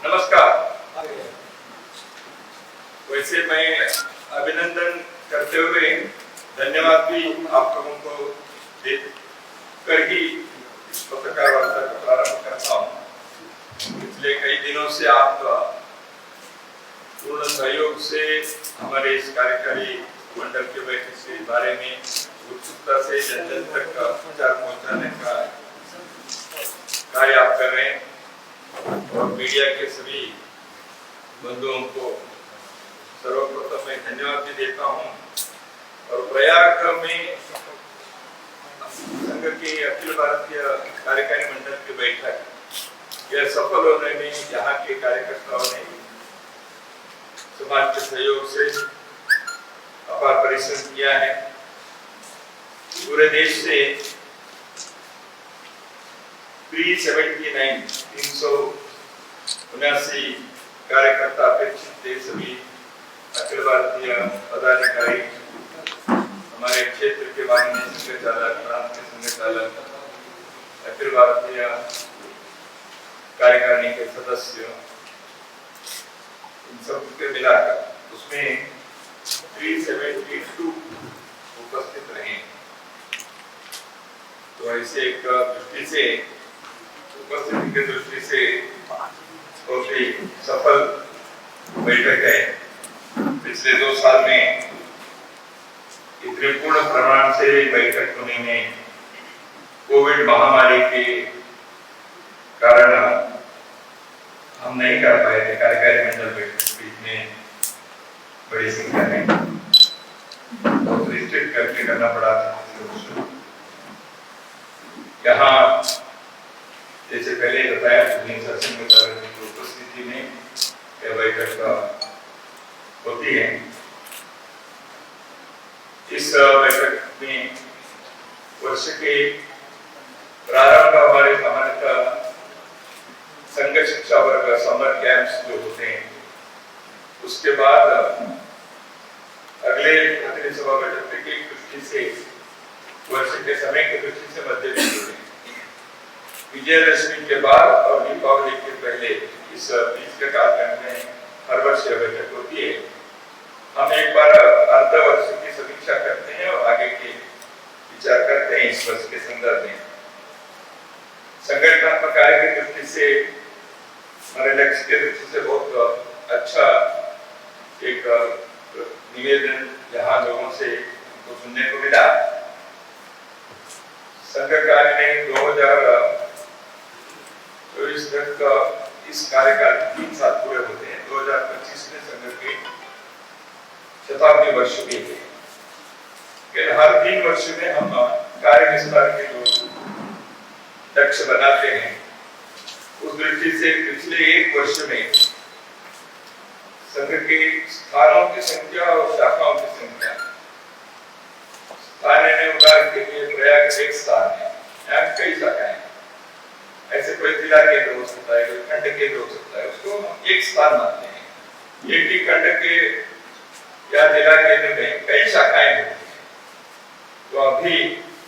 नमस्कार। वैसे मैं अभिनंदन करते हुए धन्यवाद भी आप लोगों को देकर ही इस पत्रकार वार्ता का प्रारंभ करता हूँ। पिछले कई दिनों से आप पूर्ण सहयोग से हमारे इस कार्यकारी मंडल के बैठक के बारे में उत्सुकता से जन जन तक प्रचार पहुंचाने का कार्य आप कर रहे हैं और मीडिया के सभी बंधुओं को सर्वप्रथम मैं धन्यवाद भी देता हूं। और प्रयाग में संघ के अखिल भारतीय कार्यकारी मंडल की बैठक यह सफल होने में यहाँ के कार्यकर्ताओं ने समाज के सहयोग से अपार परिश्रम किया है। पूरे देश से 379 कार्यकर्ता अपेक्षित थे। सभी अखिल भारतीय पदाधिकारी, हमारे क्षेत्र के माननीय संघ चालक, प्रांत के संघ चालक, अखिल भारतीय कार्यकारिणी के सदस्य, इन सब के मिलाकर उसमें 372 उपस्थित रहे। तो ऐसे एक दृष्टि से उपस्थिति की दृष्टि से बहुत ही सफल बैठक है। पिछले 2 साल में इतने पूर्ण प्रमाण से बैठक होने में कोविड महामारी के कारण हम नहीं कर पाए थे। कार्यकारी मंडल बैठक बीच में बड़ी संख्या में बहुत रिस्ट्रिक्ट करके करना पड़ा था। यहाँ जैसे पहले बताया उपस्थिति में यह बैठक होती है। इस बैठक में वर्ष के प्रारंभ हमारे सामान्यतः संघ शिक्षा वर्ग समर कैंप्स जो होते हैं, उसके बाद अगले प्रतिनिधि सभा बैठक की दृष्टि से वर्ष के समय की दृष्टि से मध्य बिंदु है। विजयदशमी के बाद और दीपावली के पहले इस बीच के कालखंड में हर वर्ष यह बैठक होती है। हम एक बार अर्ध वर्ष की समीक्षा करते हैं और आगे के विचार करते हैं इस वर्ष के संदर्भ में। संगठनात्मक कार्य की दृष्टि से, हमारे लक्ष्य के दृष्टि से बहुत अच्छा एक निवेदन यहाँ लोगों से हमको सुनने को मिला। संघ कार्य ने 2024 तक इस कार्यकाल 3 साल पूरे होते हैं। 2025 में संघ के शताब्दी वर्ष भी है। हर 3 वर्ष में हम कार्य विस्तार के जो लक्ष्य बनाते हैं, उस दृष्टि से पिछले 1 वर्ष में संघ के स्थानों की संख्या और शाखाओं की संख्या, उदाहरण के लिए प्रयाग एक स्थान है, यहाँ कई शाखाएं हैं। ऐसे कोई जिला केंद्र हो सकता है, कोई खंड केंद्र हो सकता है, उसको हम एक स्थान मानते हैं। एक ही खंड के या जिला केंद्र में कई शाखाएं होती हैं। तो अभी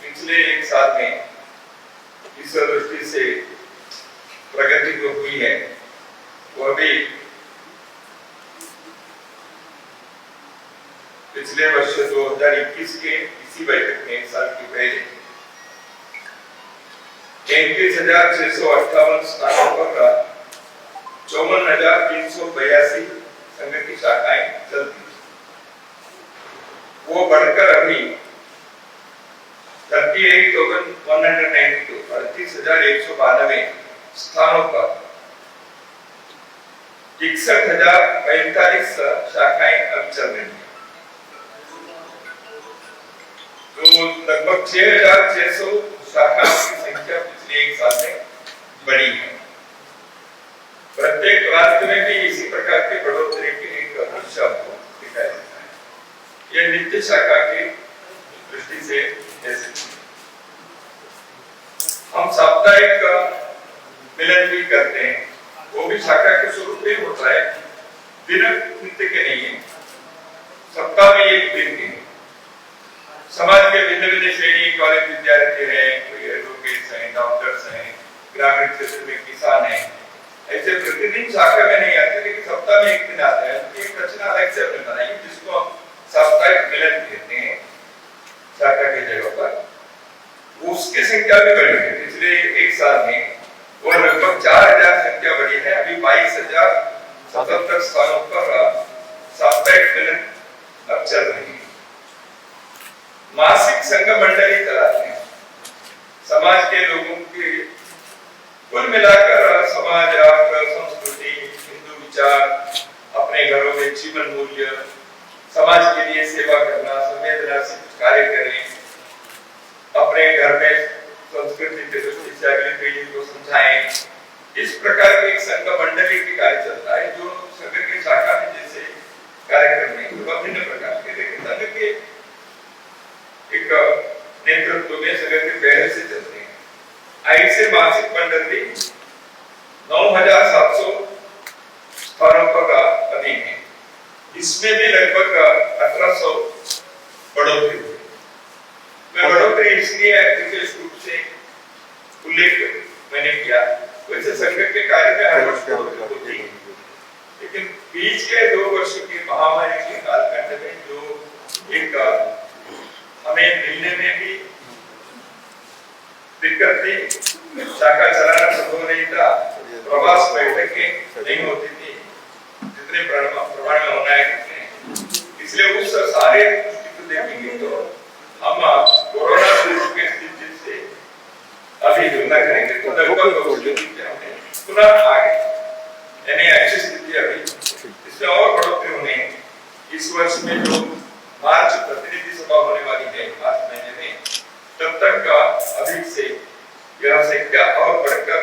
पिछले 1 साल में इस दृष्टि से प्रगति जो हुई है वो अभी पिछले वर्ष 2021 के इसी बैठक में 1 साल की पहले 31,658 स्थानों पर 54,382 संघ की शाखाएं चलती, वो बढ़कर अभी 38,192 स्थानों पर 61,045 शाखाएं अब चल रही हैं। तो लगभग 6,600 शाखाओं की संख्या पिछले 1 साल में बढ़ी है। प्रत्येक राज्य में भी इसी प्रकार की बढ़ोतरी की एक दृश्य आपको दिखाई देता है। यह नित्य शाखा की दृष्टि से जैसे हम साप्ताहिक मिलन भी करते हैं, वो भी शाखा के स्वरूप में होता है, दिन नित्य के नहीं है, सप्ताह में 1 दिन के। समाज के भिन्न भिन्न श्रेणी, कॉलेज विद्यार्थी हैं, कोई एडवोकेट्स हैं, डॉक्टर्स हैं, ग्रामीण क्षेत्र में किसान हैं, ऐसे प्रतिनिधि प्रतिदिन शाखा में नहीं आते, लेकिन सप्ताह में एक दिन आते हैं। एक रचना अलग से हमने बनाई जिसको हम साप्ताहिक मिलन कहते हैं शाखा की जगह पर। उसकी संख्या भी बढ़ी है पिछले एक साल में, वो लगभग 4000 संख्या बढ़ी है। अभी 22,077 स्थानों पर साप्ताहिक मिलन अब चल रही है। मासिक संघ मंडली चलाते हैं समाज के लोगों के, कुल मिलाकर समाज, राष्ट्र, संस्कृति, हिंदू विचार, अपने घरों में जीवन मूल्य, समाज के लिए सेवा करना, संवेदना से कुछ कार्य करें, अपने घर में संस्कृति के दृष्टि से अगली पीढ़ी को समझाएं। इस प्रकार के एक संघ मंडली की कार्य चलता है, जो संघ की शाखा में जैसे कार्यक्रम में विभिन्न प्रकार के, लेकिन संघ के एक नेतृत्व में संघ के पहले से चलते हैं। ऐसे मासिक मंडली 9,700 स्थानों पर अधीन है। इसमें भी लगभग 1800 बढ़ोतरी हुई। मैं बढ़ोतरी इसलिए विशेष रूप से उल्लेख मैंने किया, वैसे संघ के कार्य में हर वर्ष होती है, लेकिन बीच के 2 वर्ष की महामारी के कालखंड में जो एक हमें मिलने में भी दिक्कत थी, शाखा चलाना संभव नहीं था, प्रवास बैठकें नहीं होती थी जितने प्रमाण में होना है, इसलिए उस सारे देखेंगे तो हम कोरोना के स्थिति से अभी तुलना करेंगे तो लगभग पुनः आगे, यानी अच्छी स्थिति अभी, इसमें और बढ़ोतरी होने है। इस वर्ष में जो मार्च प्रतिनिधि सभा होने वाली है मार्च महीने में, तब तक का अधिक से यह संख्या और बढ़कर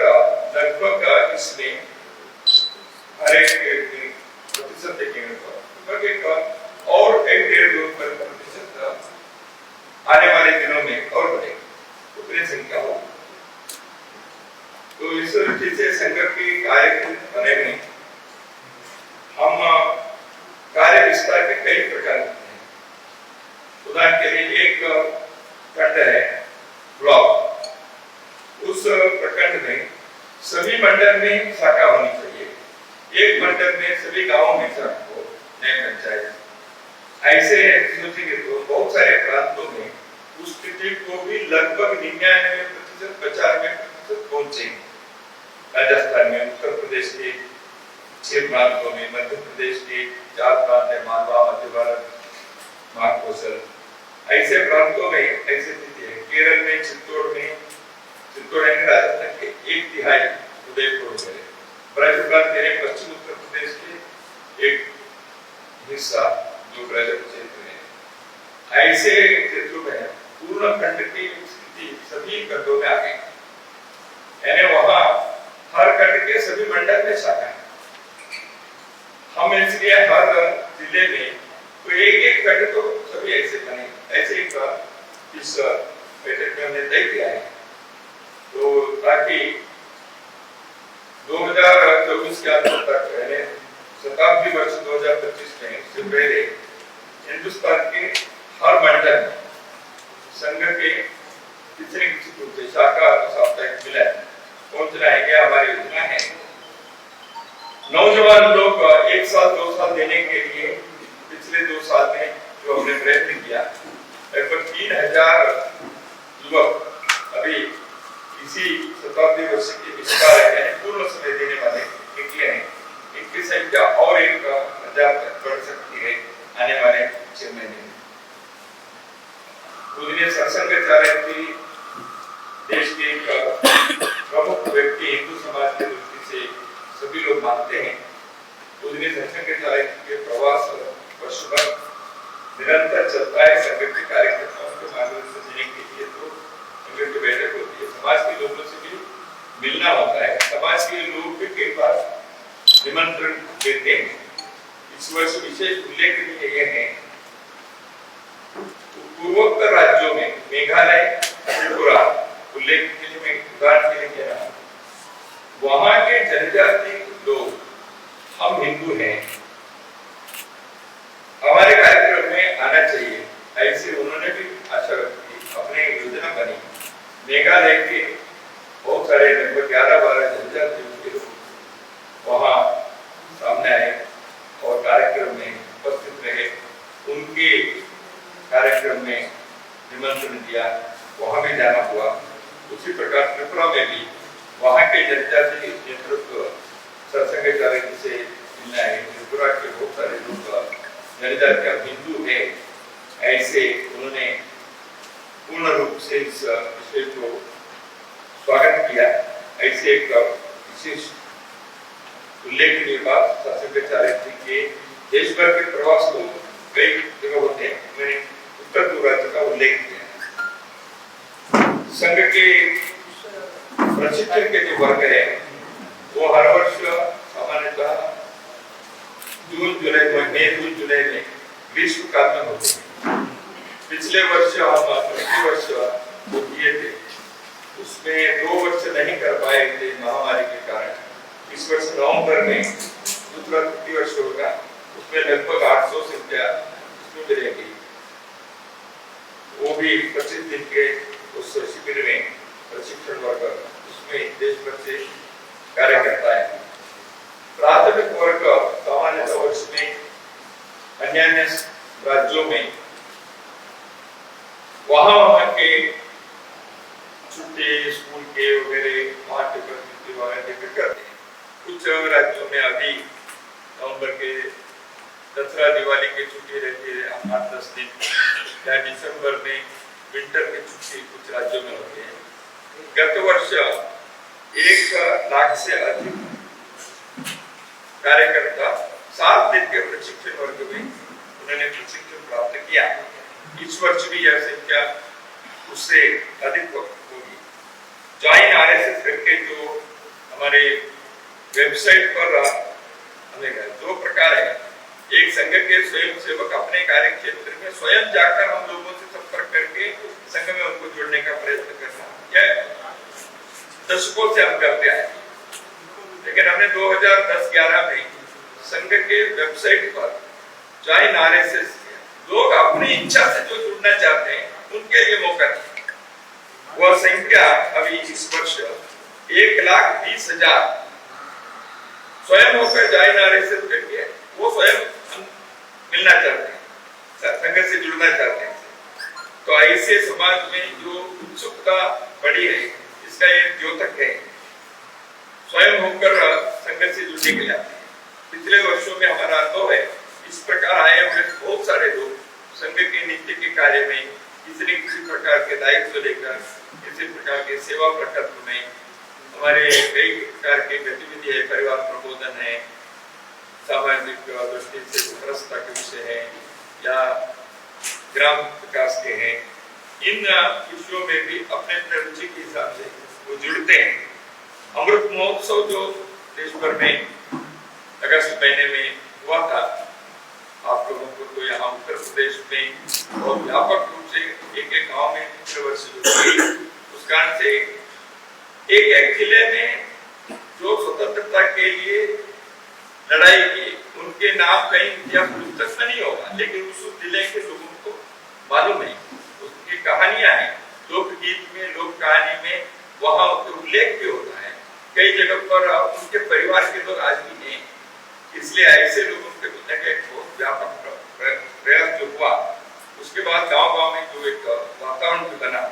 लगभग इसमें हर एक प्रतिशत देखेंगे तो और 1.5-2% आने वाले दिनों में और बढ़ेगी, उतनी संख्या होगी। तो इस रीति से संघ की कार्य बने में हम कार्य विस्तार के कई प्रकार होते हैं। उदाहरण के लिए एक खंड है ब्लॉक, उस प्रखंड में सभी मंडल में शाखा होनी चाहिए। एक मंडल में सभी गांवों में शाखा हो, नए पंचायत। ऐसे सोचेंगे तो बहुत सारे प्रांतों में उस स्थिति को भी लगभग 99%, 95% पहुंचेंगे। राजस्थान में, उत्तर प्रदेश के 6 प्रांतों में, मध्य प्रदेश के 4 प्रांत है, मालवा, मध्य भारत, महाकोशल, ऐसे प्रांतों में ऐसी स्थिति है। केरल में चित्तौड़ यानी राजस्थान के 1/3 उदयपुर में, ब्रज प्रांत यानी पश्चिम उत्तर प्रदेश के एक हिस्सा जो ब्रज क्षेत्र है, ऐसे क्षेत्रों में पूर्ण खंड की स्थिति सभी खंडों में आ गई, यानी वहां हर खंड के सभी मंडल में शाखा है। हम इसलिए हर जिले में तो एक खंड तो सभी ऐसे बने, ऐसे इस बैठक में हमने तय किया है। तो ताकि 2024 के अंत तक, यानी शताब्दी वर्ष 2025 में, उससे पहले हिंदुस्तान के हर मंडल में संघ के किसी न किसी रूप से शाखा साप्ताहिक मिलन पहुंचना है, क्या हमारी योजना है। नौजवान लोग 1 साल 2 साल देने के लिए पिछले 2 साल में जो हमने प्रयत्न किया, लगभग 3000 युवक अभी इसी शताब्दी वर्ष के विस्तार यानी पूर्ण समय देने वाले निकले हैं। इनकी संख्या और 1000 तक बढ़ सकती है आने वाले 6 महीने में। पूजनीय सरसंघचार्य जी देश के प्रमुख व्यक्ति, हिंदू समाज की दृष्टि से सभी लोग मानते हैं। पूजनीय सरसंघचार्य के प्रवास वर्ष भर निरंतर चलता है। संघ के कार्यक्रमों के मार्गदर्शन देने के लिए तो संघ की बैठक होती है, समाज के लोगों से भी मिलना होता है, समाज के लोग भी कई बार निमंत्रण देते हैं। इस वर्ष विशेष उल्लेखनीय यह है, पूर्वोत्तर राज्यों में मेघालय, त्रिपुरा उल्लेख के लिए मैं उदाहरण के लिए कह रहा हूँ, वहां के जनजाति लोग, हम हिंदू हैं, हमारे कार्यक्रम में आना चाहिए, ऐसे उन्होंने भी आशा व्यक्त की, अपनी योजना बनी। मेघालय के बहुत सारे लगभग 11-12 जनजातियों के लोग वहां जनता से नेतृत्व सरसंघचालक से मिलना है। त्रिपुरा के बहुत सारे लोग जनता का बिंदु है, ऐसे उन्होंने पूर्ण रूप से इस विषय को स्वागत किया। ऐसे एक विशेष उल्लेखनीय बात सरसंघचालक जी के देश भर के प्रवास को कई जगह होते हैं, मैंने उत्तर पूर्व राज्य का उल्लेख किया। संघ के प्रशिक्षण के जो वर्ग है वो हर वर्ष सामान्यतः जून जुलाई में ग्रीष्मकाल में होते हैं। पिछले वर्ष हम प्रति वर्ष वो किए थे, उसमें 2 वर्ष नहीं कर पाए थे महामारी के कारण। इस वर्ष नवंबर में दूसरा तृतीय वर्ष होगा, उसमें लगभग 800 संख्या उसमें मिलेगी। वो भी 25 दिन के उस शिविर में प्रशिक्षण वर्ग उसमें देश भर से कार्य करता है। प्राथमिक वर्ग सामान्य वर्ष में अन्य राज्यों में वहां के छुट्टी स्कूल के वगैरह पाठ्य प्रवृत्ति वगैरह करते हैं। कुछ राज्यों में अभी नवंबर के दसरा दिवाली की छुट्टी रहती है 8-10 दिन, या दिसंबर में विंटर की छुट्टी कुछ राज्यों में होती है। गत वर्ष 1 लाख से अधिक कार्यकर्ता 7 दिन के प्रशिक्षण वर्ग में उन्होंने प्रशिक्षण प्राप्त किया। इस वर्ष भी यह संख्या उससे अधिक होगी। जॉइन आरएसएस करके जो हमारे वेबसाइट पर हमें 2 प्रकार है। एक संघ के स्वयं सेवक अपने कार्य क्षेत्र में स्वयं जाकर हम लोगों से संपर्क करके संघ में उनको जोड़ने का प्रयत्न करना, यह दशकों से हम करते आए। लेकिन हमने 2010-11 में संघ के वेबसाइट पर जॉइन आरएसएस लोग अपनी इच्छा से जो जुड़ना चाहते हैं उनके लिए मौका दिया। वह संख्या अभी इस वर्ष 1,20,000 स्वयं होकर जॉइन आरएसएस करके वो स्वयं मिलना चाहते हैं, संघ से जुड़ना चाहते हैं। तो ऐसे समाज में जो उत्सुकता बढ़ी है, इसका एक द्योतक है, स्वयं होकर संघ से जुड़ने के लिए। पिछले वर्षों में हमारा अनुभव है, इस प्रकार आए हुए बहुत सारे लोग संघ के नित्य के कार्य में किसी न किसी प्रकार के दायित्व लेकर, किसी प्रकार के सेवा प्रकल्प में, हमारे कई प्रकार के गतिविधि है, परिवार प्रबोधन है, सामाजिक दृष्टि से उत्कृष्टता के विषय है, या ग्राम विकास के हैं, इन विषयों में भी अपने अपने रुचि के हिसाब से वो जुड़ते हैं। अमृत महोत्सव जो देश भर में अगस्त महीने में हुआ था, आप लोगों को तो यहाँ उत्तर प्रदेश में बहुत व्यापक रूप से एक गांव में पिछले वर्ष उस कारण से एक जिले में जो स्वतंत्रता के लिए लड़ाई की, उनके नाम कहीं या पुस्तक में नहीं होगा, लेकिन उस जिले के लोगों को मालूम है, उसकी कहानियां हैं, लोकगीत में, लोक कहानी में वहां उल्लेख भी होता है। कई जगह पर उनके परिवार के लोग आज भी हैं, इसलिए ऐसे लोगों के मिलने का एक बहुत व्यापक प्रयास जो हुआ, उसके बाद गांव-गांव में जो एक वातावरण बना,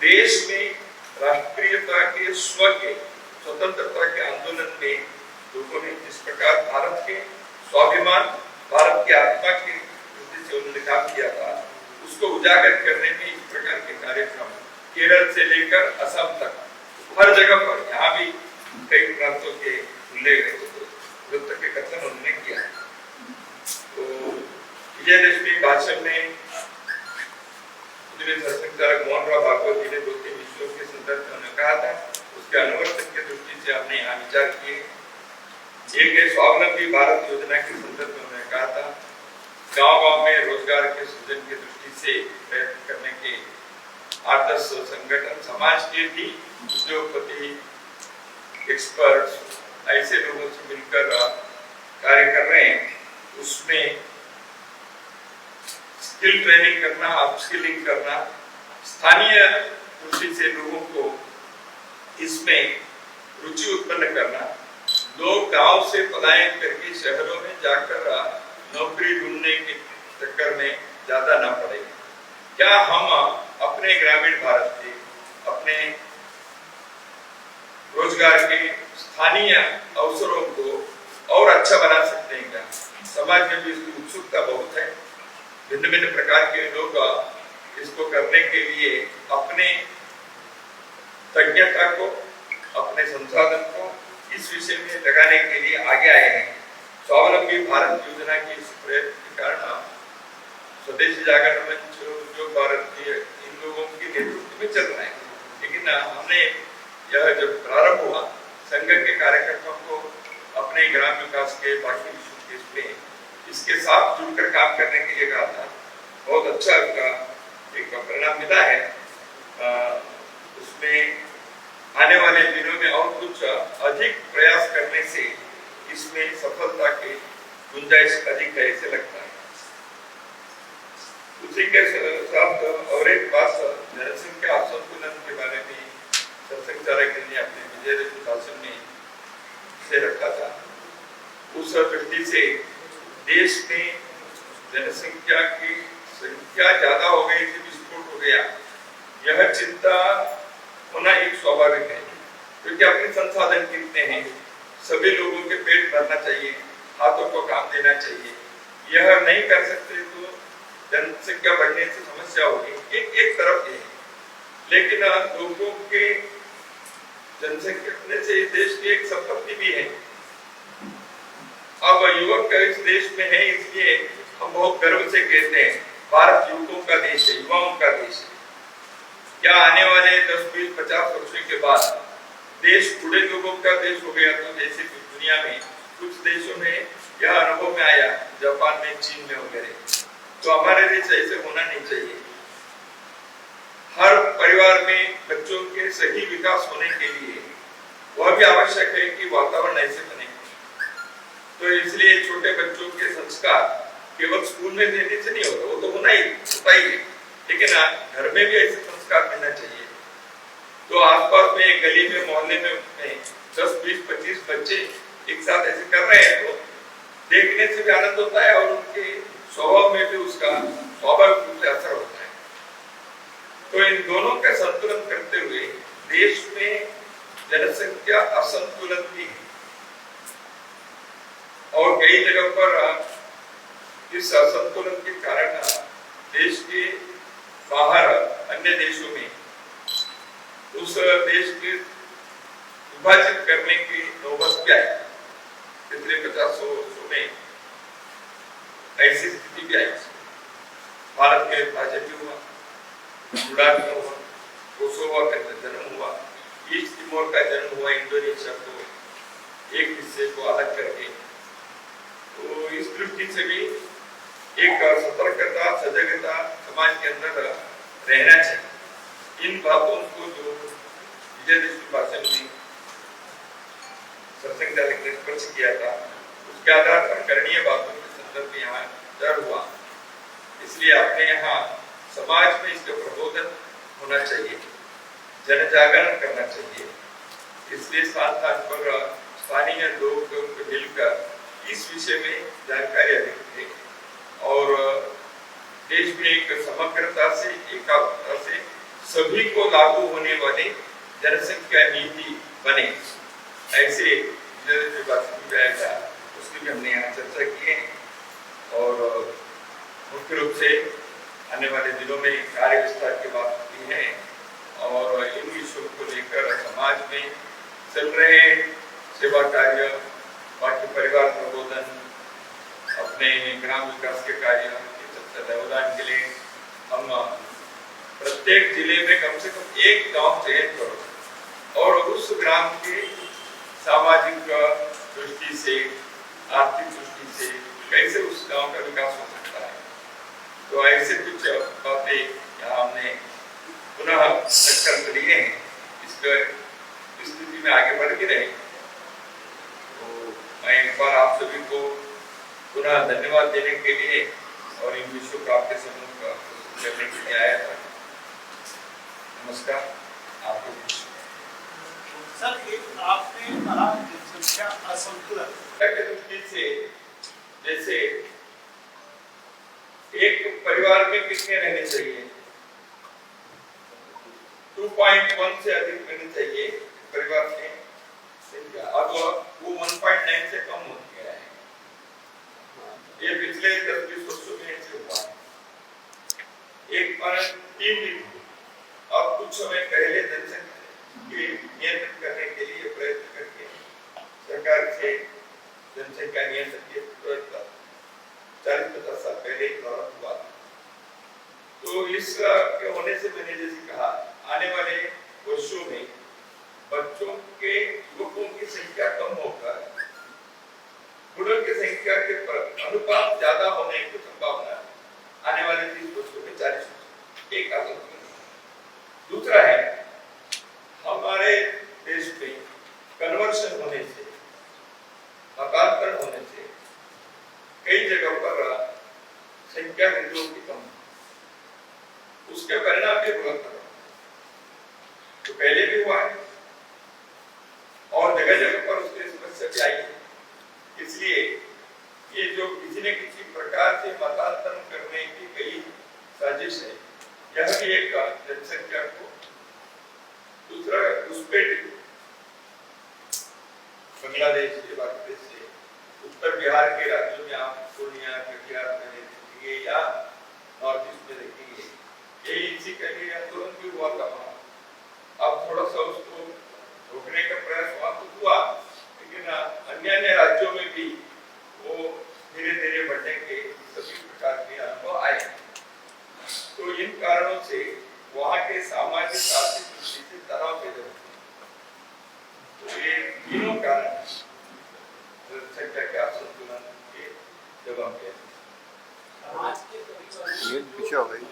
देश में राष्ट्रीयता के स्व के स्वतंत्रता के आंदोलन में लोगों ने जिस प्रकार भारत के स्वाभिमान, भारत की आत्मा की वृद्धि से उन्होंने काम किया था, उसको उजागर करने में इस प्रकार के कार्यक्रम केरल से लेकर असम तक हर जगह पर, यहाँ भी कई प्रांतों के उल्लेख के कथन उन्होंने किया। तो विजयदशमी भाषण में सरसंघचालक मोहन राव भागवत जी ने 2-3 विषयों के संदर्भ में कहा था, उसके अनुवर्तन के दृष्टि से हमने यहाँ विचार किए। एक स्वावलंबी भारत योजना के संदर्भ में उन्होंने कहा था, गांव-गांव में रोजगार के सृजन की दृष्टि से प्रयत्न करने के 8-10 संगठन, समाज के भी उद्योगपति, एक्सपर्ट्स, ऐसे लोगों से मिलकर कार्य कर रहे हैं। उसमें स्किल ट्रेनिंग करना, अपस्किलिंग करना, स्थानीय दृष्टि से लोगों को इसमें रुचि उत्पन्न करना, लोग गांव से पलायन करके शहरों में जाकर नौकरी ढूंढने के चक्कर में ज्यादा ना पड़े। क्या हम अपने ग्रामीण भारत के, अपने रोजगार के स्थानीय अवसरों को और अच्छा बना सकते हैं क्या? समाज में भी इसकी उत्सुकता बहुत है। भिन्न भिन्न प्रकार के लोग इसको करने के लिए अपने तज्ञता को, अपने संसाधन को इस विषय में लगाने के लिए आगे आए हैं। स्वावलंबी भारत योजना की इस प्रयत्न के कारण स्वदेशी जागरण मंच, उद्योग भारत इन लोगों के नेतृत्व में चल रहा है। लेकिन हमने यह जब प्रारंभ हुआ, संघ के कार्यकर्ताओं को अपने ग्राम विकास के बाकी इसमें इसके साथ जुड़कर काम करने के लिए कहा था। बहुत अच्छा उसका एक परिणाम मिला है। उसमें आने वाले दिनों में और कुछ अधिक प्रयास करने से इसमें सफलता की गुंजाइश अधिक है ऐसे लगता है। उसी के साथ और एक बात, जनसंख्या असंतुलन के बारे में संचालक ने अपने विजय भाषण में से रखा था। उस दृष्टि से देश में जनसंख्या की संख्या ज्यादा हो गई थी, विस्फोट हो गया, यह चिंता होना एक स्वाभाविक है, क्योंकि अपने संसाधन कितने हैं, सभी लोगों के पेट भरना चाहिए, हाथों को काम देना चाहिए। यह नहीं कर सकते तो जनसंख्या बढ़ने से समस्या होगी। एक तरफ ये है, लेकिन लोगों के जनसंख्या बढ़ने से इस देश की एक संपत्ति भी है। अब युवक इस देश में है, इसलिए हम बहुत गर्व से कहते हैं भारत युवकों का देश है, युवाओं का देश है। क्या आने वाले 10, 20, 50 वर्षों के बाद देश बूढ़े लोगों का देश हो गया तो जैसे दुनिया में कुछ देशों में यह अनुभव में आया, जापान में, चीन में वगैरह, तो हमारे देश ऐसे होना नहीं चाहिए। हर परिवार में बच्चों के सही विकास होने के लिए वह भी आवश्यक है कि वातावरण ऐसे बने। तो इसलिए छोटे बच्चों के संस्कार केवल स्कूल में देने से नहीं होता, वो तो होता ही है, लेकिन घर में भी ऐसे संस्कार मिलना चाहिए। तो आसपास में गली में, मोहल्ले में 10, 20, 25 बच्चे एक साथ ऐसे कर रहे हैं तो देखने से भी आनंद होता है और उनके स्वभाव में भी उसका स्वाभाविक रूप से असर होता है। तो इन दोनों का संतुलन करते हुए देश में जनसंख्या असंतुलन भी है और कई जगह पर इस असंतुलन के कारण देश के बाहर अन्य देशों में उस देश के विभाजित करने की नौबत क्या है। पिछले 50 वर्षों में ऐसी स्थिति भी आई। भारत में विभाजन भी हुआ, सूडान में हुआ, कोसोवो का जन्म हुआ, ईस्ट तिमोर का जन्म हुआ, इंडोनेशिया को एक हिस्से को अलग करके। तो इस दृष्टि से भी एक सतर्कता, सजगता समाज के अंदर रहना चाहिए। इन बातों को जो विजयदशमी भाषण में सत्संग चालक ने स्पर्श किया था, उसके आधार पर करणीय बातों के संदर्भ में यहाँ दर हुआ। इसलिए अपने यहाँ समाज में इसका प्रबोधन होना चाहिए, जन जागरण करना चाहिए। इसलिए स्थान पर स्थानीय लोग मिलकर इस विषय में जानकारी अधिक है और देश में एक समग्रता से, एकाग्रता से सभी को लागू होने वाली जनसंख्या नीति बने, ऐसे उसकी भी हमने यहाँ चर्चा की है। और मुख्य रूप से आने वाले दिनों में कार्य विस्तार की बात होती है और इन विषयों को लेकर समाज में चल रहे सेवा कार्य, बाकी परिवार प्रबोधन, अपने ग्राम विकास के कार्य व्यवधान के लिए हम प्रत्येक जिले में कम से कम एक गांव चयन करो और उस ग्राम के सामाजिक दृष्टि से, आर्थिक दृष्टि से कैसे उस गांव का विकास हो सकता है। तो ऐसे कुछ बातें यहाँ हमने पुनः संकल्प लिए हैं, इसके स्थिति में आगे बढ़ के रहे। तो मैं एक बार आप सभी को पुनः धन्यवाद देने के लिए और इन विषयों को आपके समूह करने के लिए आया था। नमस्कार। आपको सर, एक आपने कहा जनसंख्या असंतुलन के दृष्टि से, जैसे एक परिवार में कितने रहने चाहिए, 2.1 से अधिक रहने चाहिए परिवार में। संख्या, और वो 1.9 से कम हो गया है। ये पिछले 10-20 वर्षों में ऐसे हुआ है। एक बार 3 दिन और कुछ समय पहले जनसंख्या के नियंत्रण करने के लिए प्रयत्न करके सरकार से जनसंख्या नियंत्रण के प्रयत्न 40-50 साल पहले एक दौरान हुआ था। तो इस के होने से मैंने जैसे कहा, आने वाले वर्षों में बच्चों के, युवकों की संख्या कम होकर बुढ़ों की संख्या के अनुपात ज्यादा होने की संभावना आने वाले 30 वर्षों में 40%। एक असंतुलन। दूसरा है, हमारे देश में कन्वर्शन होने से, मतांतरण होने से कई जगहों पर संख्या हिंदुओं की कम, उसके परिणाम भी बहुत तो पहले भी हुआ है और जगह जगह पर उसकी समस्या भी आई है। इसलिए ये जो किसी न किसी प्रकार से मतांतरण करने की कई साजिश है, यह भी एक जनसंख्या को, दूसरा उस पे बांग्लादेश से, बांग्लादेश से उत्तर बिहार के राज्यों में आप पूर्णिया, कटिहार में देखेंगे या नॉर्थ ईस्ट में देखेंगे, ये इसी के लिए आंदोलन भी हुआ था। अब थोड़ा सा उसको रोकने का प्रयास वहां तो हुआ, लेकिन अन्य राज्यों में भी वो धीरे धीरे बढ़ने के सभी प्रकार के अनुभव आए। तो इन कारणों से वहां के सामाजिक आर्थिक दृष्टि से तनाव पैदा होता है। तो ये तीनों कारण जनसंख्या के असंतुलन के जगह पे ये पीछे हो गई।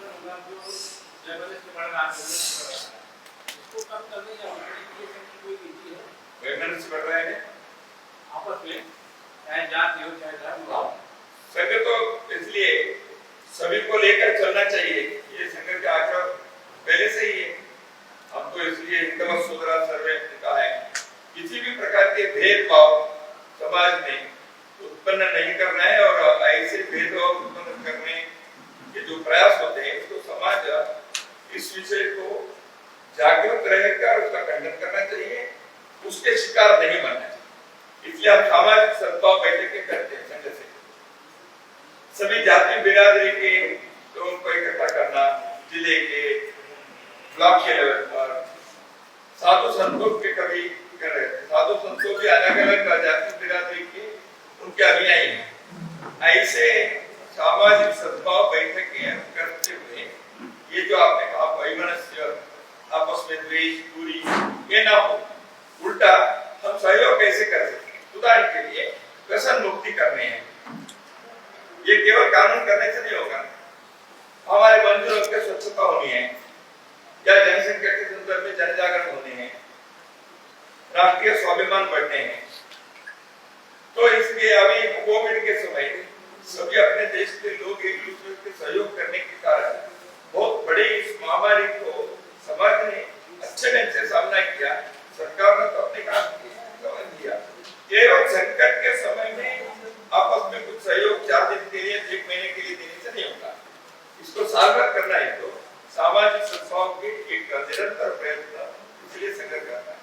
बढ़ रहा है आपस में, चाहे जाति हो चाहे धर्म हो। संघ तो इसलिए सभी को लेकर चलना चाहिए, ये संघ का आग्रह पहले से ही है। हम तो इसलिए हिंदू सुधरा सर्वे का है, किसी भी प्रकार के भेदभाव समाज में उत्पन्न नहीं करना है, और ऐसे भेदभाव उत्पन्न करने के जो प्रयास होते हैं उसको समाज इस विषय को जागरूक रहकर उसका खंडन करना चाहिए, उसके शिकार नहीं बनना चाहिए। इसलिए हम सामाजिक सद्भाव बैठकें करते हैं संघ से, सभी जाति बिरादरी के लोगों को इकट्ठा करना, जिले के, ब्लॉक के लेवल पर, साधु संतों के कभी कर रहे थे, साधु संतों भी अलग अलग जाति बिरादरी के उनके अनुयायी हैं। ऐसे सामाजिक सद्भाव बैठकें करते हुए ये जो आपने कहा वैमनस्य, आपस में द्वेष, दूरी, ये ना हो, उल्टा हम सहयोग कैसे कर सकते हैं। उदाहरण के लिए व्यसन मुक्ति करने हैं, ये केवल कानून करने से नहीं होगा, हमारे मंदिरों की स्वच्छता होनी है, या जनसंख्या के संदर्भ में जनजागरण होने हैं, राष्ट्रीय स्वाभिमान बढ़ने हैं। तो इसलिए अभी कोविड के समय सभी अपने देश के लोग एक दूसरे के सहयोग करने के कारण बहुत बड़ी इस महामारी को समाज ने अच्छे ढंग से सामना किया। सरकार ने तो अपने काम किया। केवल संकट के समय में आपस में कुछ सहयोग 4 दिन के लिए, 1 महीने के लिए देने से नहीं होगा, इसको साल भर करना है। तो सामाजिक सद्भाव के एक निरंतर प्रयत्न इसलिए संघ करना है।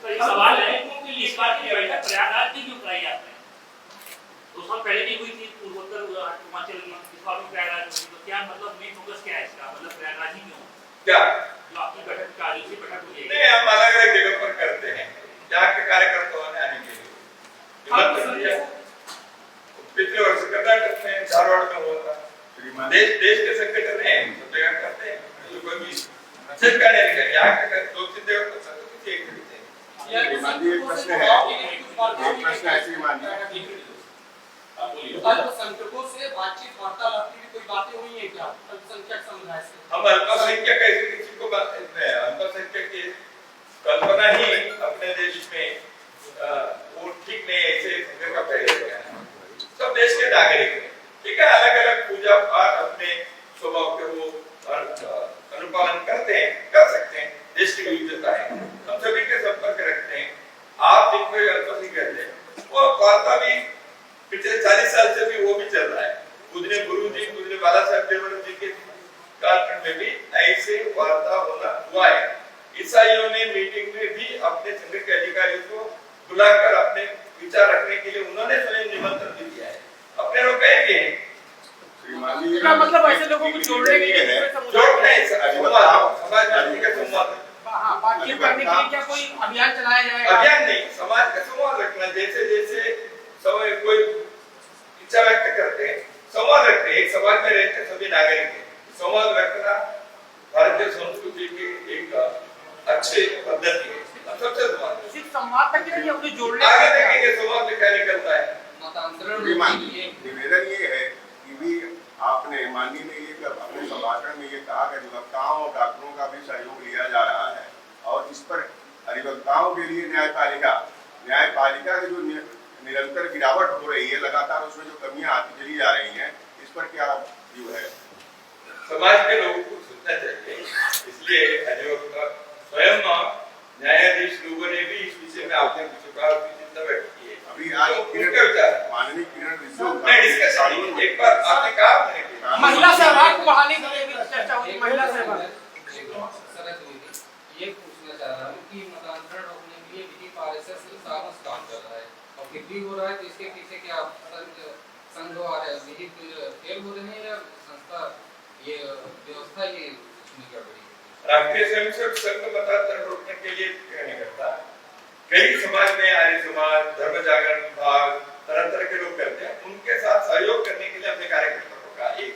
तो एक सवाल है कि इस बार की बैठक प्रयागराज की क्यों कराई आपने? 2 साल पहले भी हुई थी पूर्वोत्तर हिमाचल की, इस बार भी प्रयागराज हुई, तो क्या मतलब मेन फोकस क्या है इसका? मतलब प्रयागराज ही क्यों? क्या जो आपकी बैठक का दूसरी बैठक हुई है, नहीं, हम अलग अलग जगह पर करते हैं, यहाँ के कार्यकर्ताओं ने आने के लिए पिछले वर्ष कर्नाटक में, धारवाड़ में हुआ था। देश के संगठन है, सब जगह करते हैं, जो कोई भी सरकार नहीं करे, यहाँ के 2-3 जगह पर सब कुछ एक करते हैं। एक प्रश्न है ऐसी मानिए अल्पसंख्यकों से बातचीत वार्तालाप की कोई बातें हुई है क्या अल्पसंख्यक समुदाय से? हम अल्पसंख्यक ऐसे किसी को अल्पसंख्यक की कल्पना ही अपने देश में वो ठीक नहीं, ऐसे संघ का पहले सब देश के नागरिक हैं, ठीक है, अलग अलग पूजा पाठ अपने स्वभाव के वो अनुपालन करते हैं, कर सकते हैं, देश की विविधता है, हम सभी के संपर्क रखते हैं। आप जिन कोई अल्पसंख्यक है वो वार्ता भी पिछले 40 साल से भी वो भी चल रहा है। पूजनीय गुरु जी, पूजनीय बाला साहब देवव्रत जी के कालखंड में भी ऐसे वार्ता होना हुआ है। ईसाइयों ने मीटिंग में भी अपने संघ के अधिकारियों को बुलाकर अपने विचार रखने के लिए उन्होंने स्वयं निमंत्रण भी दिया है, अपने लोग कहेंगे श्रीमान जी, इसका मतलब ऐसे लोगों को जोड़ने के लिए समाज का संवाद, हाँ, बातचीत करने के लिए क्या कोई अभियान चलाया जाएगा? अभियान नहीं, समाज का संवाद रखना। जैसे जैसे सब कोई इच्छा व्यक्त करते हैं, संवाद रखते हैं, एक समाज में रहते सभी नागरिक हैं, संवाद रखना भारतीय संस्कृति की एक अच्छी पद्धति है। सबसे सिर्फ संवाद तक नहीं, उन्हें जोड़ने आगे देखेंगे संवाद में क्या निकलता है। श्रीमान जी, निवेदन ये है कि भी आपने माननीय ने ये अपने संभाषण में ये कहा कि अधिवक्ताओं और डॉक्टरों का भी सहयोग लिया जा रहा है, और इस पर अधिवक्ताओं के लिए न्यायपालिका की जो निरंतर गिरावट हो रही है, लगातार उसमें जो कमियां आती चली जा रही हैं, इस पर क्या व्यू है? समाज के लोगों को सोचना चाहिए, इसलिए अधिवक्ता स्वयं न्यायाधीश लोगों ने भी इस विषय में आपने चिंता व्यक्त की है। अभी आज माननीय किरण रिजिजू एक बार आपने कहा महिला सहभाग को बढ़ाने के लिए भी चर्चा हुई, महिला सहभाग। ये पूछना चाह रहा हूँ कि मतांतरण रोकने के लिए विधि पारिषद साहस काम कर रहा है और फिर भी हो रहा है, तो इसके पीछे क्या संघ और विधि फेल हो रहे हैं या संस्था ये व्यवस्था ये निकल रही है? राष्ट्रीय स्वयंसेवक संघ मतांतरण रोकने के लिए क्या नहीं करता, कई समाज में आर्य समाज, धर्म जागरण विभाग, तरह तरह के लोग करते हैं, उनके साथ सहयोग करने के लिए अपने कार्यकर्ताओं का एक।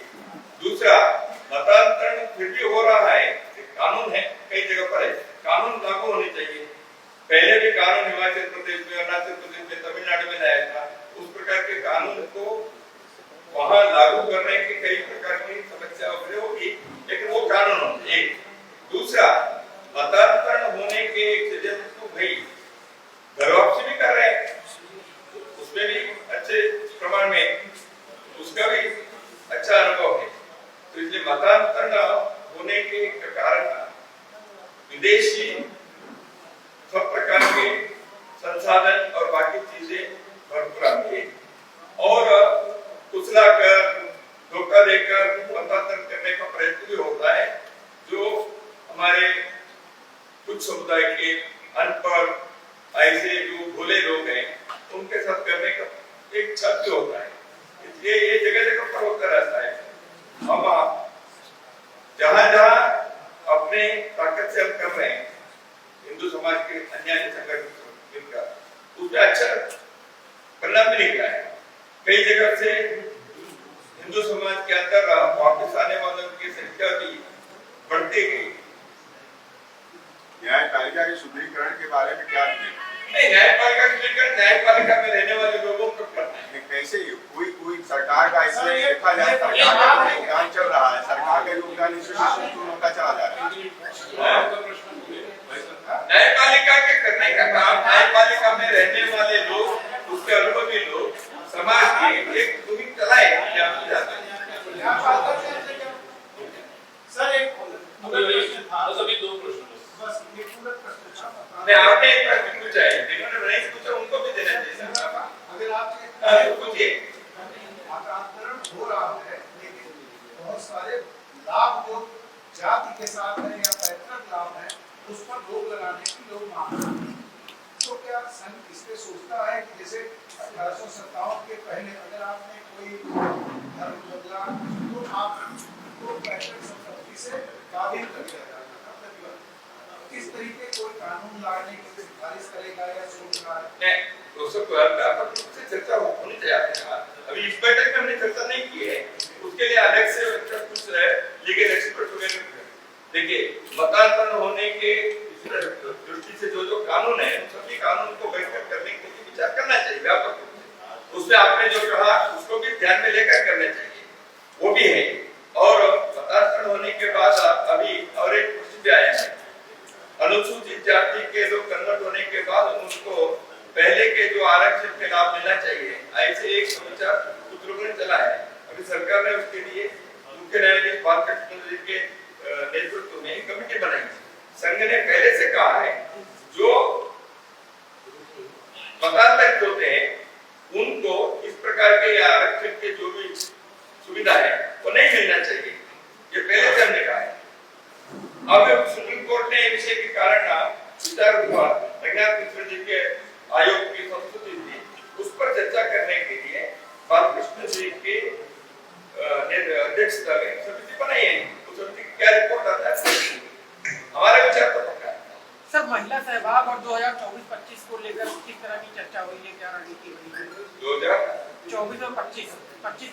दूसरा, मतांतरण फिर भी हो रहा है, कानून है, कई जगह पर है, कानून लागू होने चाहिए। पहले भी कानून हिमाचल प्रदेश में, अरुणाचल प्रदेश में, तमिलनाडु में लाया था, उस प्रकार के कानून को वहां लागू करने की कई प्रकार की समस्या होगी, लेकिन वो कानून होते एक। दूसरा, मतांतरण होने के तो भाई घर वापसी भी कर रहे हैं, उसमें भी अच्छे प्रमाण में उसका भी अच्छा अनुभव है। तो इसलिए मतांतरण होने के कारण विदेशी सब प्रकार के संसाधन और बाकी चीजें भरपूर आती है, और कुचला कर, धोखा देकर मतांतरण करने का प्रयत्न भी होता है, जो हमारे कुछ समुदाय के अनपढ़ ऐसे जो भोले लोग हैं उनके साथ करने का एक छल भी होता है। इसलिए ये जगह जगह पर होता रहता है। हम जहां जहां अपने ताकत से हम कर रहे हैं हिंदू समाज के अन्याय संगठन मिलकर, उसमें अच्छा परिणाम भी निकला है। कई जगह से हिंदू समाज के अंदर वापस आने वालों की संख्या भी बढ़ती गई। न्यायपालिका के सुदृढ़ीकरण के बारे में क्या नहीं, न्यायपालिका के सुदृढ़ीकरण न्यायपालिका में रहने वाले लोगों को करना है। कैसे कोई सरकार का इसमें देखा जाए, सरकार का योगदान चल रहा है, सरकार का योगदान इसमें होता चला जा रहा है। न्यायपालिका के करने का काम न्यायपालिका में रहने वाले लोग, उसके अनुभवी लोग, समाज की एक मुहिम चलाए। सर एक सभी दो प्रश्न बस ये पूरा प्रश्न था। मैं आपने एक प्रश्न पूछा है, जिन्होंने नहीं पूछा उनको भी देना चाहिए। अगर आप पूछिए। मतांतरण हो रहा है, लेकिन बहुत सारे लाभ जो जाति के साथ है या पैतृक लाभ है, उस पर रोक लगाने की लोग मांग रहे हैं। तो क्या संघ इस पे सोचता है कि जैसे 1857 के पहले अगर आपने कोई धर्म बदला तो आपको पैतृक संपत्ति से बाधित कर दिया जाता था, प्रतिबंध। इस तरीके कोई कानून लाने की सिफारिश करेगा या सोच रहा है? चर्चा होनी चाहिए। अभी इस बैठक में हमने चर्चा नहीं की है, उसके लिए अलग से कुछ लीगल एक्सपर्ट वगैरह। देखिए, मतांतरण होने के दृष्टि से जो कानून है, सभी कानून को बेहतर करने के लिए विचार करना चाहिए व्यापक रूप से। उसमें आपने जो कहा उसको भी ध्यान में लेकर करना चाहिए, वो भी है। और मतांतरण होने के बाद अभी और एक प्रश्न भी आया है, अनुसूचित जाति के लोग कन्वर्ट होने के बाद उनको पहले के जो आरक्षण के लाभ मिलना चाहिए, ऐसे एक विचार कुछ लोगों ने चला है। अभी सरकार ने उसके लिए मुख्य न्यायाधीश बालकृष्ण के नेतृत्व में कमेटी बनाई। संघ ने पहले से कहा है जो मतांतरित होते हैं उनको इस प्रकार के आरक्षण के जो भी सुविधा है वो नहीं मिलना चाहिए, ये पहले से हमने कहा है। अब सुप्रीम कोर्ट ने विषय के कारण विचार हुआ, रघुनाथ मिश्र जी के आयोग की संस्तुति थी, उस पर चर्चा करने के लिए बालकृष्ण जी के अध्यक्षता में समिति बनाई है। उस समिति की क्या रिपोर्ट आता है, हमारे विचार तो पक्का है। सर महिला सहभाग और 2024-25 को लेकर किस तरह की चर्चा हुई है, क्या रणनीति बनी है? 2024 और 25 में 25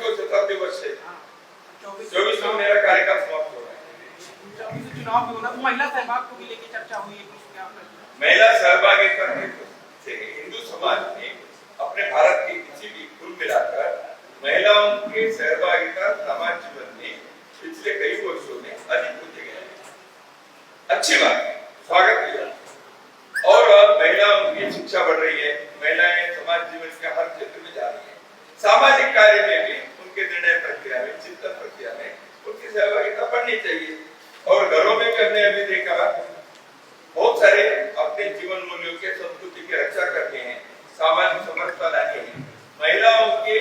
को शताब्दी वर्ष है, 24 में 24 मेरा कार्यकाल समाप्त हो रहा है। से चुनाव भी होना, तो महिला सहभाग को भी लेकर चर्चा हुई है कुछ क्या? महिला सहभागिता से हिंदू समाज ने अपने भारत के किसी भी कुल मिलाकर महिलाओं की सहभागिता समाज जीवन में पिछले कई वर्षों में अधिक होते गए हैं। अच्छी बात है, स्वागत किया। और महिलाओं की शिक्षा बढ़ रही है, महिलाएं समाज जीवन के हर क्षेत्र में जा रही है, सामाजिक कार्य में भी उनके निर्णय प्रक्रिया में, चिंतन प्रक्रिया में उनकी सहभागिता बढ़नी चाहिए। और घरों में भी हमने अभी देखा बहुत सारे अपने जीवन मूल्यों के, संस्कृति की रक्षा करते हैं, सामाजिक समरसता लानी है। महिलाओं के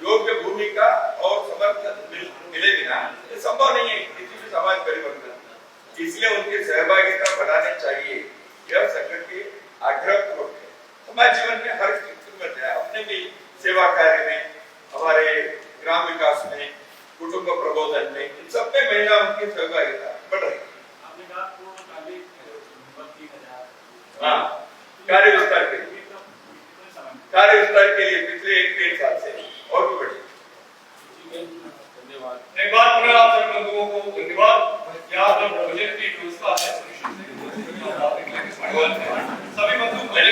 योग्य भूमिका और समर्थन मिले बिना ये संभव नहीं है किसी भी समाज परिवर्तन। इसलिए उनकी सहभागिता बढ़ानी चाहिए, यह संगठन के आग्रह पूर्वक है। समाज जीवन में हर क्षेत्र में जाए, अपने भी सेवा कार्य में, हमारे ग्राम विकास में, कुटुंब प्रबोधन में, इन सब में महिलाओं की सहभागिता बढ़ रही है। हाँ, कार्य विस्तार के लिए पिछले 1-1.5 साल से और भी बढ़ी। धन्यवाद आप सभी बंधुओं को, धन्यवाद। यहाँ पर भोजन की व्यवस्था है, सभी बंधु पहले